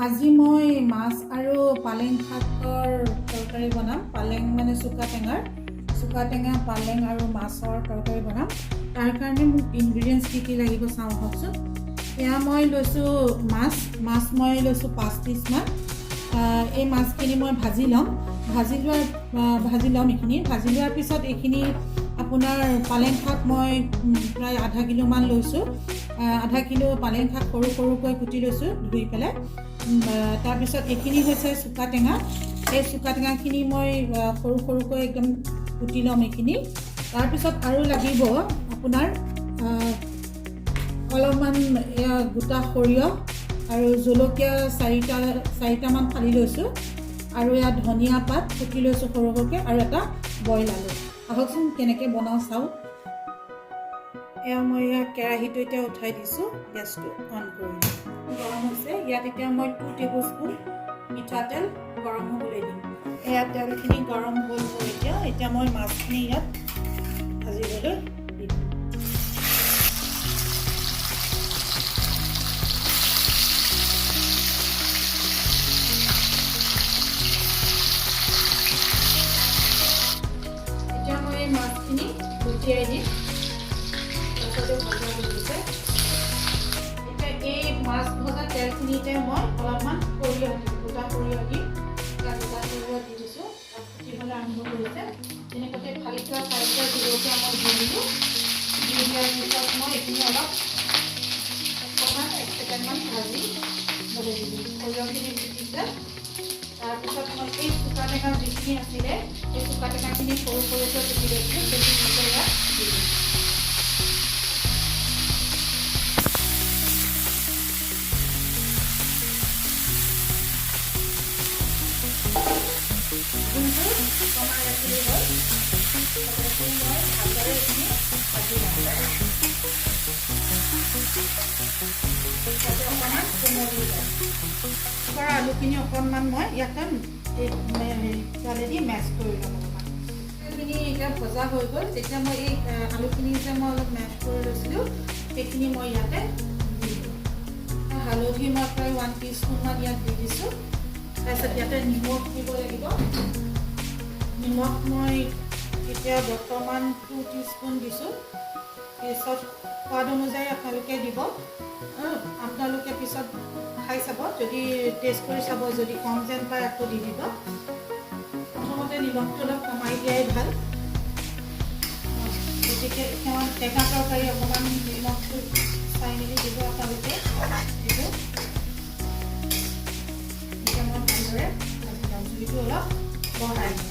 আজি মই মাছ আৰু পালেং শাকৰ তৰকাৰী বনাম। পালেং মানে চুকা টেঙা পালেং আৰু মাছৰ তৰকাৰী বনাম। তাৰ কাৰণে মোক ইনগ্ৰিডিয়েণ্টছ কি লাগিব চাওঁ আহকচোন। এয়া মই লৈছোঁ মাছ মই লৈছোঁ 5 পিচমান। এই মাছখিনি মই ভাজি ল'ম। ভাজি ল'ম এইখিনি। ভাজি লোৱাৰ পিছত এইখিনি আপোনাৰ পালেং শাক মই প্ৰায় আধা কিলোমান লৈছোঁ। আধা কিলো পালেং শাক সৰু সৰুকৈ কুটি লৈছোঁ ধুই পেলাই। তাৰপিছত এইখিনি হৈছে চুকা টেঙা। এই চুকা টেঙাখিনি মই সৰু সৰুকৈ একদম কুটি ল'ম এইখিনি। তাৰপিছত আৰু লাগিব আপোনাৰ অলপমান এয়া গোটা সৰিয়হ আৰু জলকীয়া 4টামান ফালি লৈছোঁ আৰু ইয়াত ধনিয়া পাত কুটি লৈছোঁ সৰু সৰুকৈ আৰু এটা বইল আলু। আহকচোন কেনেকৈ বনাওঁ চাওঁ। এয়া মই কেৰাহীটো এতিয়া উঠাই দিছোঁ, গেছটো অন কৰি গৰম হৈছে। ইয়াত এতিয়া মই 2 টেবুল স্পুন মিঠাতেল গৰম হ'বলৈ দিম। এয়া তেলখিনি গৰম হ'ল এতিয়া মই মাছখিনি ইয়াত ভাজিবলৈ দিম। এতিয়া মই এই মাছখিনি লুটিয়াই দিম। এই মাছ ভজা তেলখিনিতে মই অলপমান সৰিয়হ দিম, গোটা সৰিয়হ দিম। গোটা সৰিয়হ দি দিছোঁ, ফুটিবলৈ আৰম্ভ কৰিছে। তেনেকুৱাকৈ ফালি থোৱা 4টা জলকীয়া মই দি দিলোঁ। দি দিয়াৰ পিছত মই এইখিনি অকণমান 1 ছেকেণ্ডমান ভাজি ল'বলৈ দিলোঁ। সৰিয়হখিনি ফুটিছে। তাৰপিছত মই এই চুকা টেঙা যিখিনি আছিলে এই চুকা টেঙাখিনি সৰু সৰুকৈ কুটি লৈছোঁ, সেইখিনি ইয়াত দি দিলোঁ। কমাই ৰাখিলেই হ'ল। মই ভালদৰে এইখিনি ভাজি ল'ম। যাতে অকণমান কোমলি যায়। কৰা আলুখিনি অকণমান মই ইয়াতে তেলেদি মেছ কৰি ল'ম অকণমান। এইখিনি এতিয়া ভজা হৈ গ'ল। তেতিয়া মই এই আলুখিনি যে মই অলপ মেছ কৰি লৈছিলোঁ সেইখিনি মই ইয়াতে দি দিলোঁ। হালধি মই প্ৰায় 1 টিস্পুনমান ইয়াত দি দিছোঁ। তাৰপিছত ইয়াতে নিমখ দিব লাগিব। নিমখ মই এতিয়া বৰ্তমান 2 টিস্পুন দিছোঁ। পিছত সোৱাদ অনুযায়ী আপোনালোকে দিব। আপোনালোকে পিছত খাই চাব, যদি টেষ্ট কৰি চাব, যদি কম যেন পায় আকৌ দি দিব। প্ৰথমতে নিমখটো অলপ কমাই দিয়াই ভাল। গতিকে টেঙা তৰকাৰী অকণমান নিমখটো চাই মেলি দিব আপোনালোকে। এতিয়া মই ভালদৰে ভাজি ল'ম। জুইটো অলপ বঢ়াই দিম।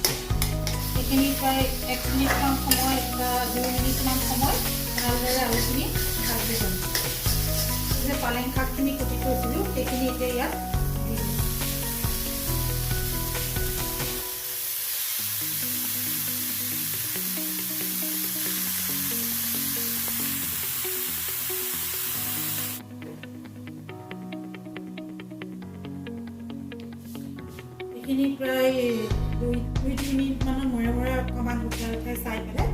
এইখিনি প্ৰায় 1 মিনিটমান সময় বা 2 মিনিটমান সময় ভালদৰে আলুখিনি ভাজি ল'ম। যে পালেং শাকখিনি কুটি থৈছিলোঁ সেইখিনি এতিয়া ইয়াত দি দিম। এইখিনি প্ৰায় 2-3 মিনিটমানৰ মূৰে মূৰে অকণমান উঠাই চাই পেলাই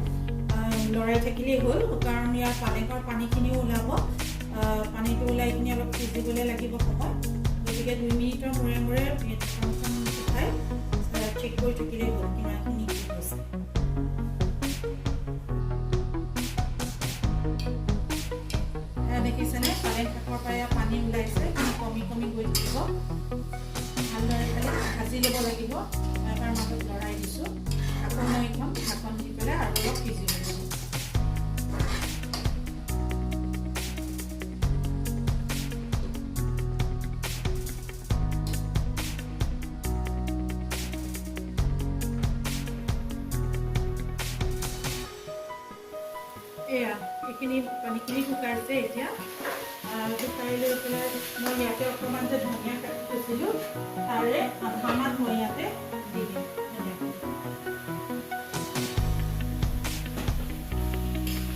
লৰাই থাকিলেই হ'ল। কাৰণ ইয়াৰ পালেঙৰ পানীখিনিও ওলাব। পানীটো ওলাই কিনি অলপ সিজিবলৈ লাগিব সময়। গতিকে 2 মিনিটৰ মূৰে মূৰে ঢাকনখন উঠাই চেক কৰি থাকিলেই হ'ল কিমানখিনি হৈছে। দেখিছেনে পালেং শাকৰ পৰা পানী ওলাইছে, কমি কমি গৈ থাকিব। ভালদৰে খালি ভাজি ল'ব লাগিব। তাৰ মাজত লৰাই দিছোঁ। আকৌ মই এইখন ঢাকন দি পেলাই আৰু অলপ সিজিব লাগিব। এয়া এইখিনি পানীখিনি শুকাইছে। এতিয়া শুকাই লৈ পেলাই মই ইয়াতে অকণমান যে ধনিয়া কাটি থৈছিলোঁ তাৰে আধামান মই ইয়াতে দি দিম।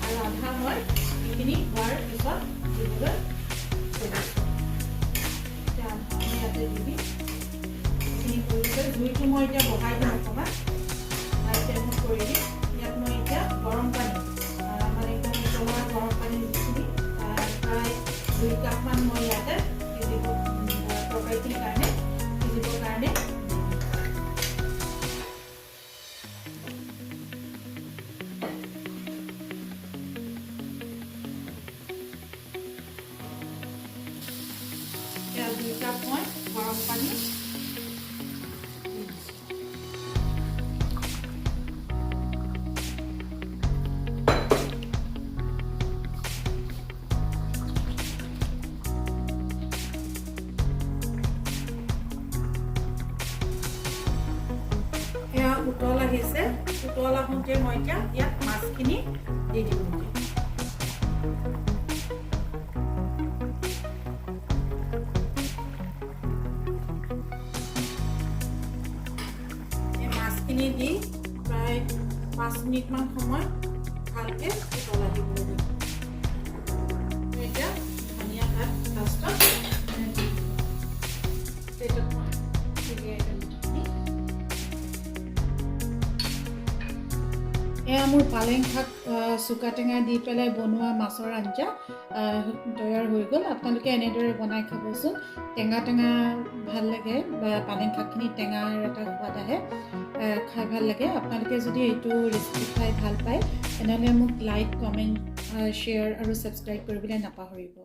আৰু আধা মই এইখিনি হোৱাৰ পিছত দিবলৈ এতিয়া আধা মই ইয়াতে দি দিম। এইখিনি কৰি লৈ জুইটো মই এতিয়া বঢ়াই দিম। কৰি দিম ইয়াত মই এতিয়া গৰম পানী মানে একদম উতলা গৰম পানী দিছিলোঁ প্ৰায় 2 কাপমান মই ইয়াতে সিজিব তৰকাৰীখিনিৰ কাৰণে সিজিবৰ কাৰণে या 2 কাপ মই গৰম পানী উতল আহিছে উতল আহোঁতে মই এতিয়া ইয়াত মাছখিনি দি দিম মাছখিনি দি প্ৰায় 5 মিনিটমান সময় ভালকৈ উতলাই দিব লাগিব এতিয়া ধনিয়া পাত লাষ্টত এয়া মোৰ পালেং শাক চুকা টেঙা দি পেলাই বনোৱা মাছৰ আঞ্জা তৈয়াৰ হৈ গ'ল আপোনালোকে এনেদৰে বনাই খাবচোন টেঙা টেঙা ভাল লাগে বা পালেং শাকখিনি টেঙাৰ এটা সোৱাদ আহে খাই ভাল লাগে আপোনালোকে যদি এইটো ৰেচিপি খাই ভাল পায় তেনেহ'লে মোক লাইক কমেণ্ট শ্বেয়াৰ আৰু ছাবস্ক্ৰাইব কৰিবলৈ নাপাহৰিব